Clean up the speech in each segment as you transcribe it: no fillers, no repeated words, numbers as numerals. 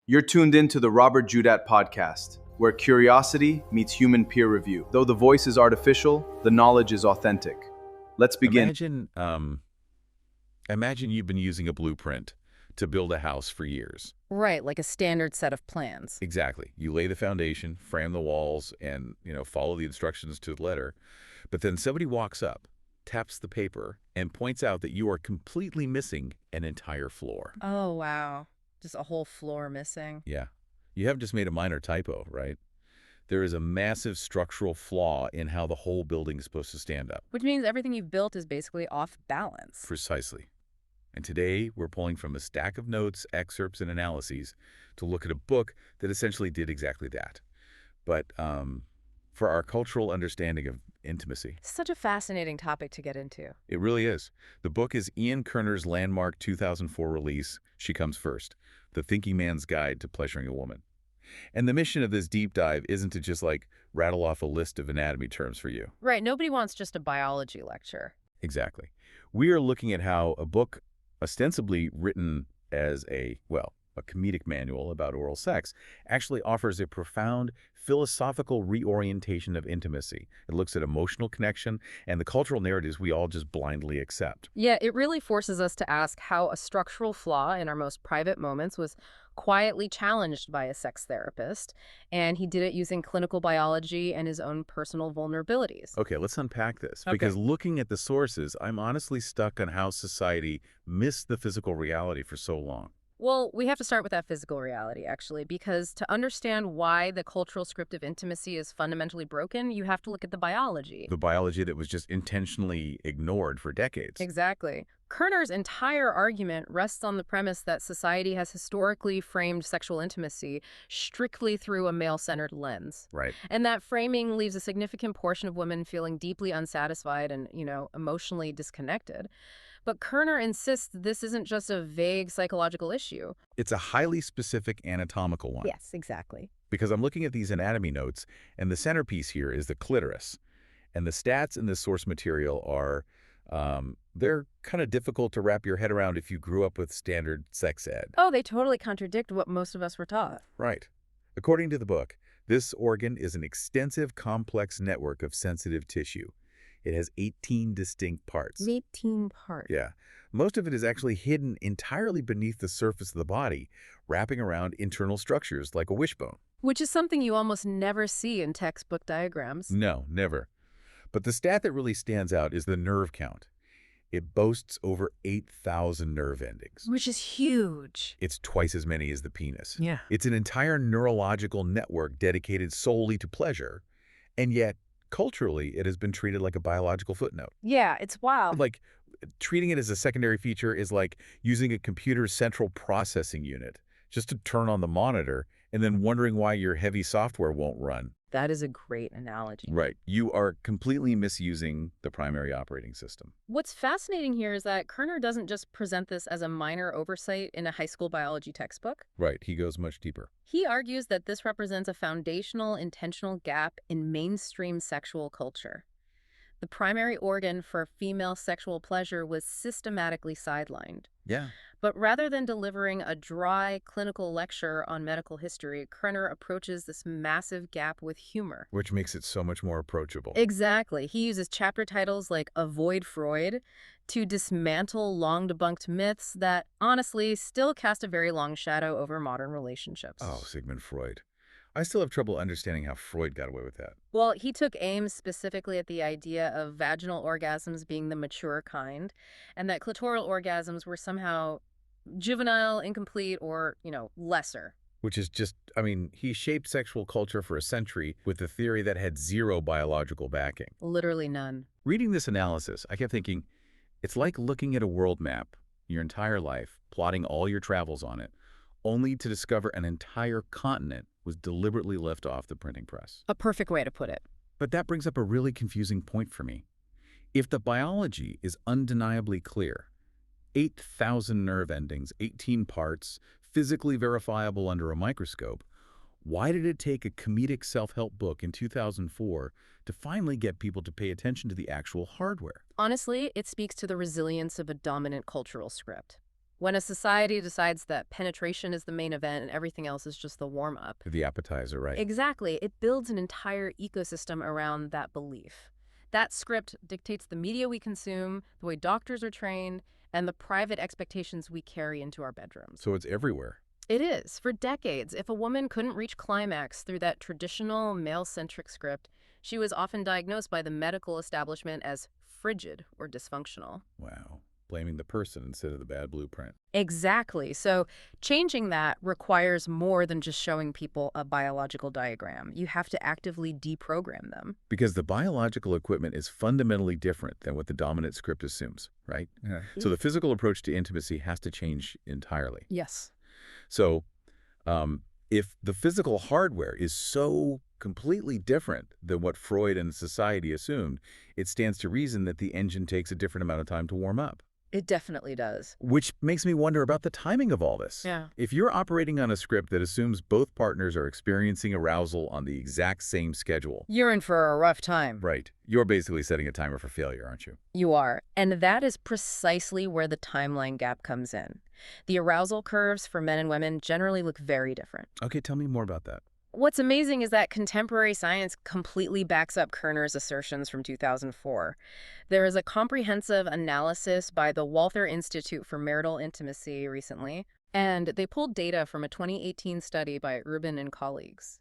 You're tuned in to the Robert Joodat Podcast, where curiosity meets human peer review. Though the voice is artificial, the knowledge is authentic. Let's begin. Imagine you've been using a blueprint to build a house for years. Right, like a standard set of plans. Exactly. You lay the foundation, frame the walls, and, follow the instructions to the letter. But then somebody walks up, taps the paper, and points out that you are completely missing an entire floor. Oh, wow. Just a whole floor missing. Yeah. You haven't just made a minor typo, right? There is a massive structural flaw in how the whole building is supposed to stand up. Which means everything you've built is basically off balance. Precisely. And today, we're pulling from a stack of notes, excerpts, and analyses to look at a book that essentially did exactly that. But for our cultural understanding of intimacy. Such a fascinating topic to get into. It really is. The book is Ian Kerner's landmark 2004 release, She Comes First, The Thinking Man's Guide to Pleasuring a Woman. And the mission of this deep dive isn't to just, rattle off a list of anatomy terms for you. Right, nobody wants just a biology lecture. Exactly. We are looking at how a book ostensibly written as a comedic manual about oral sex actually offers a profound philosophical reorientation of intimacy. It looks at emotional connection and the cultural narratives we all just blindly accept. Yeah, it really forces us to ask how a structural flaw in our most private moments was quietly challenged by a sex therapist, and he did it using clinical biology and his own personal vulnerabilities. Okay, let's unpack this. Okay. Because looking at the sources, I'm honestly stuck on how society missed the physical reality for so long. Well, we have to start with that physical reality, actually, because to understand why the cultural script of intimacy is fundamentally broken, you have to look at the biology. The biology that was just intentionally ignored for decades. Exactly. Kerner's entire argument rests on the premise that society has historically framed sexual intimacy strictly through a male-centered lens. Right. And that framing leaves a significant portion of women feeling deeply unsatisfied and, emotionally disconnected. But Kerner insists this isn't just a vague psychological issue. It's a highly specific anatomical one. Yes, exactly. Because I'm looking at these anatomy notes, and the centerpiece here is the clitoris. And the stats in this source material are, they're kind of difficult to wrap your head around if you grew up with standard sex ed. Oh, they totally contradict what most of us were taught. Right. According to the book, this organ is an extensive, complex network of sensitive tissue. It has 18 distinct parts. 18 parts. Yeah. Most of it is actually hidden entirely beneath the surface of the body, wrapping around internal structures like a wishbone. Which is something you almost never see in textbook diagrams. No, never. But the stat that really stands out is the nerve count. It boasts over 8,000 nerve endings. Which is huge. It's twice as many as the penis. Yeah. It's an entire neurological network dedicated solely to pleasure, and yet culturally, it has been treated like a biological footnote. Yeah, it's wild. Treating it as a secondary feature is like using a computer's central processing unit just to turn on the monitor and then wondering why your heavy software won't run. That is a great analogy. Right. You are completely misusing the primary operating system. What's fascinating here is that Kerner doesn't just present this as a minor oversight in a high school biology textbook. Right. He goes much deeper. He argues that this represents a foundational, intentional gap in mainstream sexual culture. The primary organ for female sexual pleasure was systematically sidelined. Yeah. But rather than delivering a dry clinical lecture on medical history, Kerner approaches this massive gap with humor. Which makes it so much more approachable. Exactly. He uses chapter titles like Avoid Freud to dismantle long-debunked myths that, honestly, still cast a very long shadow over modern relationships. Oh, Sigmund Freud. I still have trouble understanding how Freud got away with that. Well, he took aim specifically at the idea of vaginal orgasms being the mature kind, and that clitoral orgasms were somehow juvenile, incomplete, or, lesser. Which is just, he shaped sexual culture for a century with a theory that had zero biological backing. Literally none. Reading this analysis, I kept thinking, it's like looking at a world map your entire life, plotting all your travels on it, only to discover an entire continent was deliberately left off the printing press. A perfect way to put it. But that brings up a really confusing point for me. If the biology is undeniably clear, 8,000 nerve endings, 18 parts, physically verifiable under a microscope, why did it take a comedic self-help book in 2004 to finally get people to pay attention to the actual hardware? Honestly, it speaks to the resilience of a dominant cultural script. When a society decides that penetration is the main event and everything else is just the warm-up. The appetizer, right? Exactly. It builds an entire ecosystem around that belief. That script dictates the media we consume, the way doctors are trained, and the private expectations we carry into our bedrooms. So it's everywhere. It is. For decades, if a woman couldn't reach climax through that traditional male-centric script, she was often diagnosed by the medical establishment as frigid or dysfunctional. Wow. Blaming the person instead of the bad blueprint. Exactly. So changing that requires more than just showing people a biological diagram. You have to actively deprogram them. Because the biological equipment is fundamentally different than what the dominant script assumes, right? Yeah. So the physical approach to intimacy has to change entirely. Yes. So if the physical hardware is so completely different than what Freud and society assumed, it stands to reason that the engine takes a different amount of time to warm up. It definitely does. Which makes me wonder about the timing of all this. Yeah. If you're operating on a script that assumes both partners are experiencing arousal on the exact same schedule, You're in for a rough time. right, you're basically setting a timer for failure, aren't you? You are. And that is precisely where the timeline gap comes in. The arousal curves for men and women generally look very different. Okay, tell me more about that. What's amazing is that contemporary science completely backs up Kerner's assertions from 2004. There is a comprehensive analysis by the Walther Institute for Marital Intimacy recently, and they pulled data from a 2018 study by Rubin and colleagues.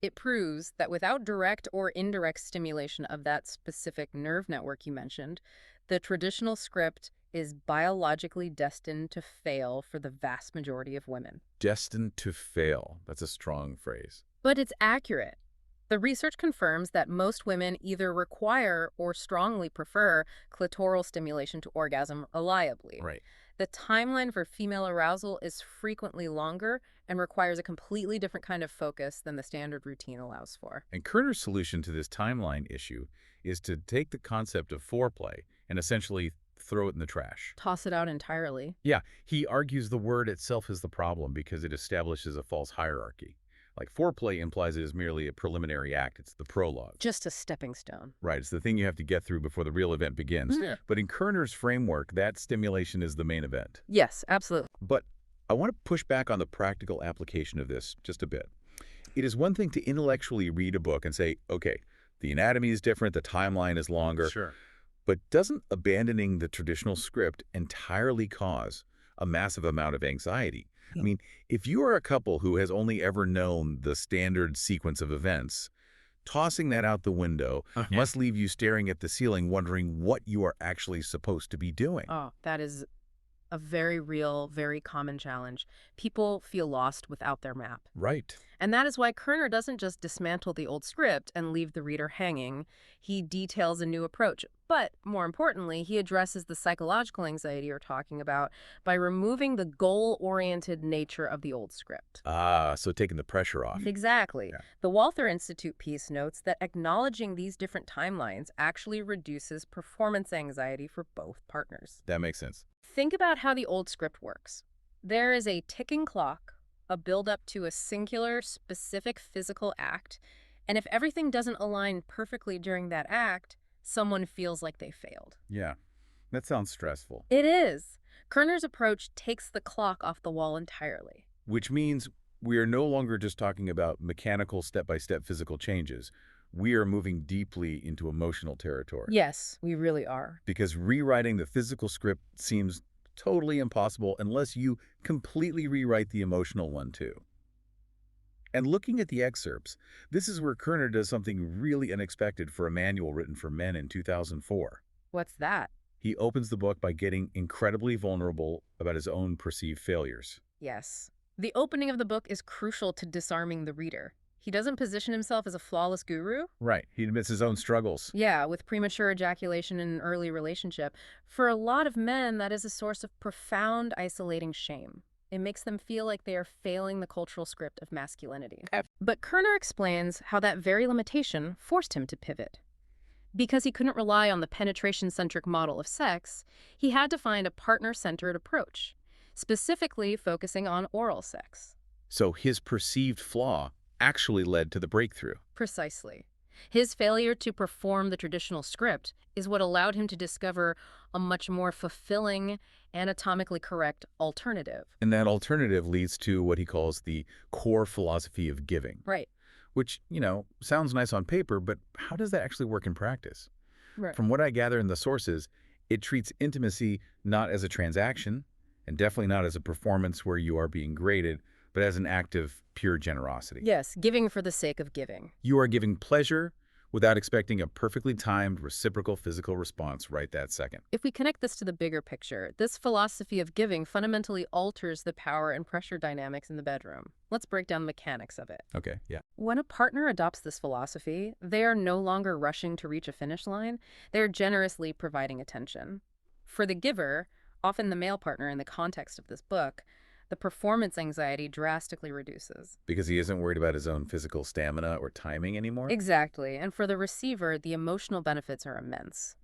It proves that without direct or indirect stimulation of that specific nerve network you mentioned, the traditional script is biologically destined to fail for the vast majority of women. Destined to fail. That's a strong phrase. But it's accurate. The research confirms that most women either require or strongly prefer clitoral stimulation to orgasm reliably. Right. The timeline for female arousal is frequently longer and requires a completely different kind of focus than the standard routine allows for. And Kerner's solution to this timeline issue is to take the concept of foreplay and essentially throw it in the trash. Toss it out entirely. Yeah, he argues the word itself is the problem because it establishes a false hierarchy. Like foreplay implies it is merely a preliminary act. It's the prologue. Just a stepping stone. Right, it's the thing you have to get through before the real event begins. Yeah. But in Kerner's framework, that stimulation is the main event. Yes, absolutely. But I want to push back on the practical application of this just a bit. It is one thing to intellectually read a book and say, okay, the anatomy is different, the timeline is longer. Sure. But doesn't abandoning the traditional script entirely cause a massive amount of anxiety? I mean, if you are a couple who has only ever known the standard sequence of events, tossing that out the window must leave you staring at the ceiling wondering what you are actually supposed to be doing. Oh, that is a very real, very common challenge. People feel lost without their map. Right. And that is why Kerner doesn't just dismantle the old script and leave the reader hanging. He details a new approach. But more importantly, he addresses the psychological anxiety you're talking about by removing the goal-oriented nature of the old script. Ah, so taking the pressure off. Exactly. Yeah. The Walther Institute piece notes that acknowledging these different timelines actually reduces performance anxiety for both partners. That makes sense. Think about how the old script works. There is a ticking clock, a build-up to a singular, specific physical act, and if everything doesn't align perfectly during that act, someone feels like they failed. Yeah, that sounds stressful. It is. Kerner's approach takes the clock off the wall entirely. Which means we are no longer just talking about mechanical step-by-step physical changes. We are moving deeply into emotional territory. Yes, we really are. Because rewriting the physical script seems totally impossible unless you completely rewrite the emotional one too. And looking at the excerpts, this is where Kerner does something really unexpected for a manual written for men in 2004. What's that? He opens the book by getting incredibly vulnerable about his own perceived failures. Yes. The opening of the book is crucial to disarming the reader. He doesn't position himself as a flawless guru. Right. He admits his own struggles. Yeah, with premature ejaculation in an early relationship. For a lot of men, that is a source of profound, isolating shame. It makes them feel like they are failing the cultural script of masculinity. But Kerner explains how that very limitation forced him to pivot. Because he couldn't rely on the penetration-centric model of sex, he had to find a partner-centered approach, specifically focusing on oral sex. So his perceived flaw actually led to the breakthrough. Precisely. His failure to perform the traditional script is what allowed him to discover a much more fulfilling, anatomically correct alternative. And that alternative leads to what he calls the core philosophy of giving, Right. which, sounds nice on paper, but how does that actually work in practice? Right. From what I gather in the sources, it treats intimacy not as a transaction, and definitely not as a performance where you are being graded, but as an act of pure generosity. Yes, giving for the sake of giving. You are giving pleasure without expecting a perfectly timed reciprocal physical response right that second. If we connect this to the bigger picture, this philosophy of giving fundamentally alters the power and pressure dynamics in the bedroom. Let's break down the mechanics of it. Okay, yeah. When a partner adopts this philosophy, they are no longer rushing to reach a finish line. They are generously providing attention. For the giver, often the male partner in the context of this book, the performance anxiety drastically reduces. Because he isn't worried about his own physical stamina or timing anymore? Exactly. And for the receiver, the emotional benefits are immense.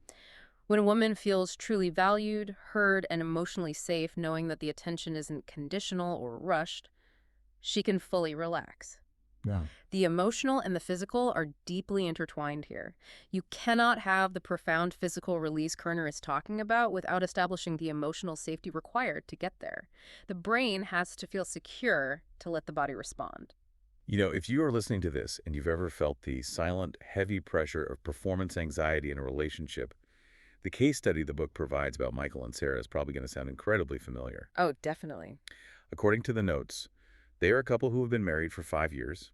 When a woman feels truly valued, heard, and emotionally safe, knowing that the attention isn't conditional or rushed, she can fully relax. Yeah. The emotional and the physical are deeply intertwined here. You cannot have the profound physical release Kerner is talking about without establishing the emotional safety required to get there. The brain has to feel secure to let the body respond. If you are listening to this and you've ever felt the silent, heavy pressure of performance anxiety in a relationship, the case study the book provides about Michael and Sarah is probably going to sound incredibly familiar. Oh, definitely. According to the notes, they are a couple who have been married for 5 years.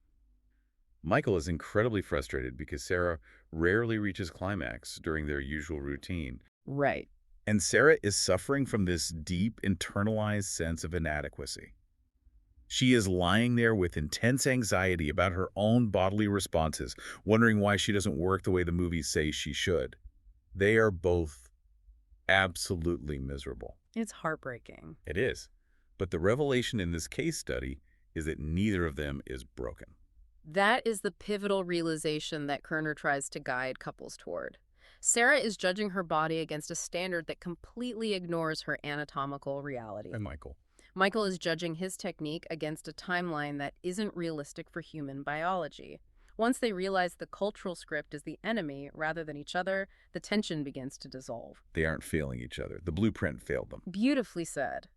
Michael is incredibly frustrated because Sarah rarely reaches climax during their usual routine. Right. And Sarah is suffering from this deep, internalized sense of inadequacy. She is lying there with intense anxiety about her own bodily responses, wondering why she doesn't work the way the movies say she should. They are both absolutely miserable. It's heartbreaking. It is. But the revelation in this case study is that neither of them is broken. That is the pivotal realization that Kerner tries to guide couples toward. Sarah is judging her body against a standard that completely ignores her anatomical reality. And Michael. Michael is judging his technique against a timeline that isn't realistic for human biology. Once they realize the cultural script is the enemy rather than each other, the tension begins to dissolve. They aren't failing each other. The blueprint failed them. Beautifully said.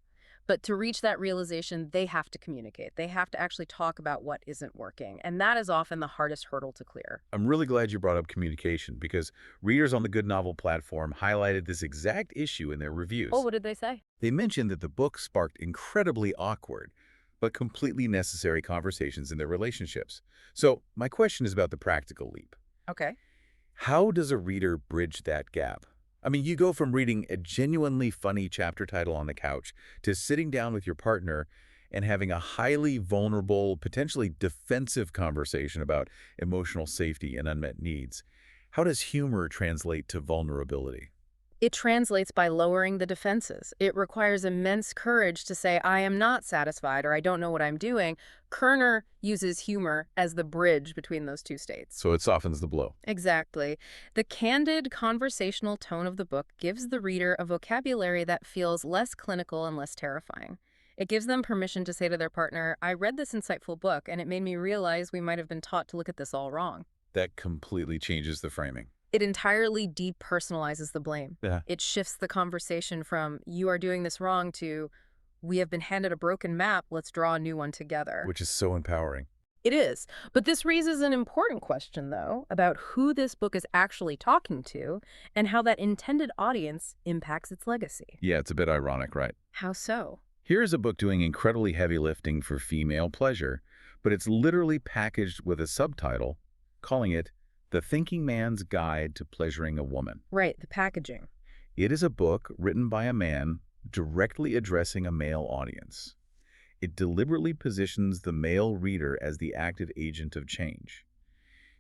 But to reach that realization, they have to communicate. They have to actually talk about what isn't working. And that is often the hardest hurdle to clear. I'm really glad you brought up communication because readers on the Good Novel platform highlighted this exact issue in their reviews. Oh, what did they say? They mentioned that the book sparked incredibly awkward but completely necessary conversations in their relationships. So my question is about the practical leap. Okay. How does a reader bridge that gap? I mean, you go from reading a genuinely funny chapter title on the couch to sitting down with your partner and having a highly vulnerable, potentially defensive conversation about emotional safety and unmet needs. How does humor translate to vulnerability? It translates by lowering the defenses. It requires immense courage to say, I am not satisfied or I don't know what I'm doing. Kerner uses humor as the bridge between those two states. So it softens the blow. Exactly. The candid, conversational tone of the book gives the reader a vocabulary that feels less clinical and less terrifying. It gives them permission to say to their partner, I read this insightful book and it made me realize we might have been taught to look at this all wrong. That completely changes the framing. It entirely depersonalizes the blame. Yeah. It shifts the conversation from, you are doing this wrong, to, we have been handed a broken map, let's draw a new one together. Which is so empowering. It is. But this raises an important question, though, about who this book is actually talking to and how that intended audience impacts its legacy. Yeah, it's a bit ironic, right? How so? Here's a book doing incredibly heavy lifting for female pleasure, but it's literally packaged with a subtitle calling it The Thinking Man's Guide to Pleasuring a Woman. Right, the packaging. It is a book written by a man directly addressing a male audience. It deliberately positions the male reader as the active agent of change.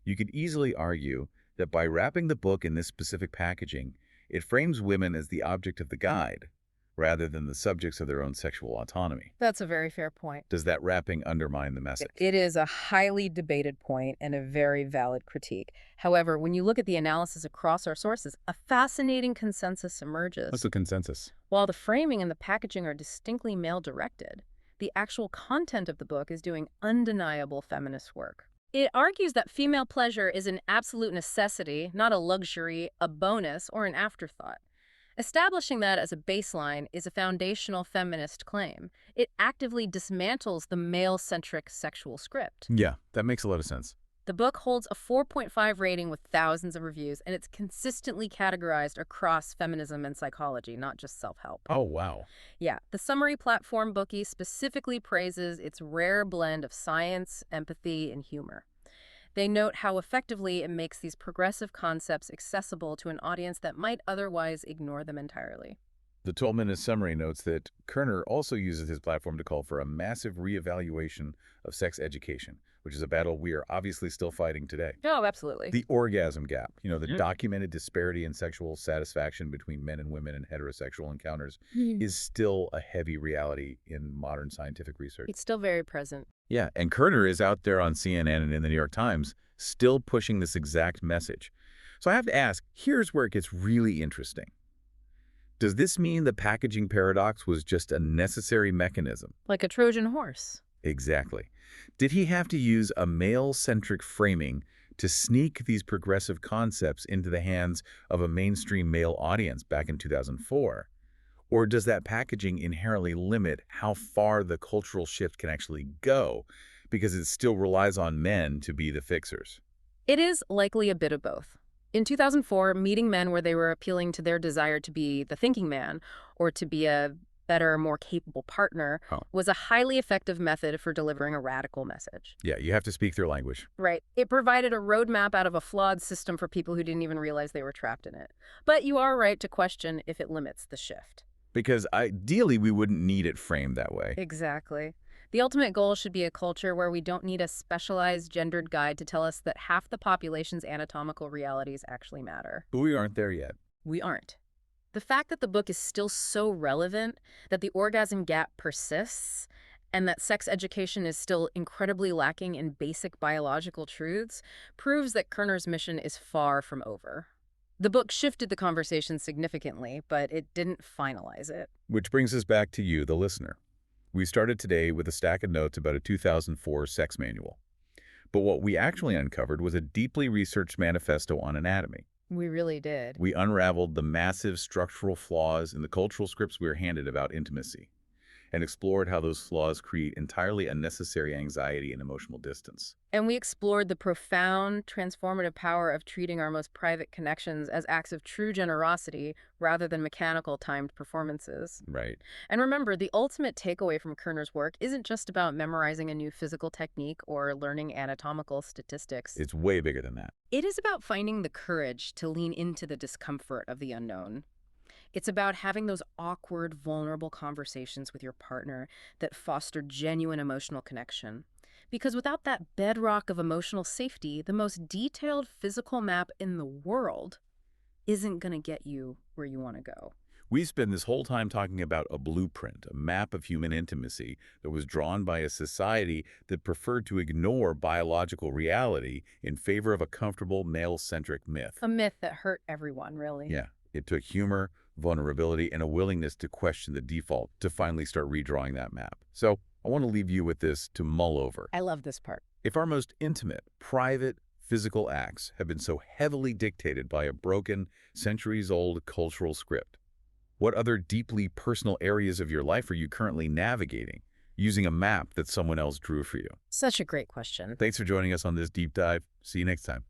You could easily argue that by wrapping the book in this specific packaging, it frames women as the object of the guide, rather than the subjects of their own sexual autonomy. That's a very fair point. Does that wrapping undermine the message? It is a highly debated point and a very valid critique. However, when you look at the analysis across our sources, a fascinating consensus emerges. What's the consensus? While the framing and the packaging are distinctly male-directed, the actual content of the book is doing undeniable feminist work. It argues that female pleasure is an absolute necessity, not a luxury, a bonus, or an afterthought. Establishing that as a baseline is a foundational feminist claim. It actively dismantles the male-centric sexual script. Yeah, that makes a lot of sense. The book holds a 4.5 rating with thousands of reviews, and it's consistently categorized across feminism and psychology, not just self-help. Oh, wow. Yeah, the summary platform bookie specifically praises its rare blend of science, empathy, and humor. They note how effectively it makes these progressive concepts accessible to an audience that might otherwise ignore them entirely. The 12-minute summary notes that Kerner also uses his platform to call for a massive reevaluation of sex education, which is a battle we are obviously still fighting today. Oh, absolutely. The orgasm gap, the documented disparity in sexual satisfaction between men and women in heterosexual encounters is still a heavy reality in modern scientific research. It's still very present. Yeah, and Kerner is out there on CNN and in the New York Times still pushing this exact message. So I have to ask, here's where it gets really interesting. Does this mean the packaging paradox was just a necessary mechanism? Like a Trojan horse. Exactly. Did he have to use a male-centric framing to sneak these progressive concepts into the hands of a mainstream male audience back in 2004? Or does that packaging inherently limit how far the cultural shift can actually go because it still relies on men to be the fixers? It is likely a bit of both. In 2004, meeting men where they were appealing to their desire to be the thinking man or to be a better, more capable partner was a highly effective method for delivering a radical message. Yeah, you have to speak their language. Right. It provided a roadmap out of a flawed system for people who didn't even realize they were trapped in it. But you are right to question if it limits the shift. Because ideally, we wouldn't need it framed that way. Exactly. The ultimate goal should be a culture where we don't need a specialized gendered guide to tell us that half the population's anatomical realities actually matter. But we aren't there yet. We aren't. The fact that the book is still so relevant, that the orgasm gap persists, and that sex education is still incredibly lacking in basic biological truths proves that Kerner's mission is far from over. The book shifted the conversation significantly, but it didn't finalize it. Which brings us back to you, the listener. We started today with a stack of notes about a 2004 sex manual. But what we actually uncovered was a deeply researched manifesto on anatomy. We really did. We unraveled the massive structural flaws in the cultural scripts we were handed about intimacy and explored how those flaws create entirely unnecessary anxiety and emotional distance. And we explored the profound, transformative power of treating our most private connections as acts of true generosity rather than mechanical, timed performances. Right. And remember, the ultimate takeaway from Kerner's work isn't just about memorizing a new physical technique or learning anatomical statistics. It's way bigger than that. It is about finding the courage to lean into the discomfort of the unknown. It's about having those awkward, vulnerable conversations with your partner that foster genuine emotional connection. Because without that bedrock of emotional safety, the most detailed physical map in the world isn't going to get you where you want to go. We spend this whole time talking about a blueprint, a map of human intimacy that was drawn by a society that preferred to ignore biological reality in favor of a comfortable male-centric myth. A myth that hurt everyone, really. Yeah. It took humor, vulnerability, and a willingness to question the default to finally start redrawing that map. So I want to leave you with this to mull over. I love this part. If our most intimate, private, physical acts have been so heavily dictated by a broken, centuries-old cultural script, what other deeply personal areas of your life are you currently navigating using a map that someone else drew for you? Such a great question. Thanks for joining us on this deep dive. See you next time.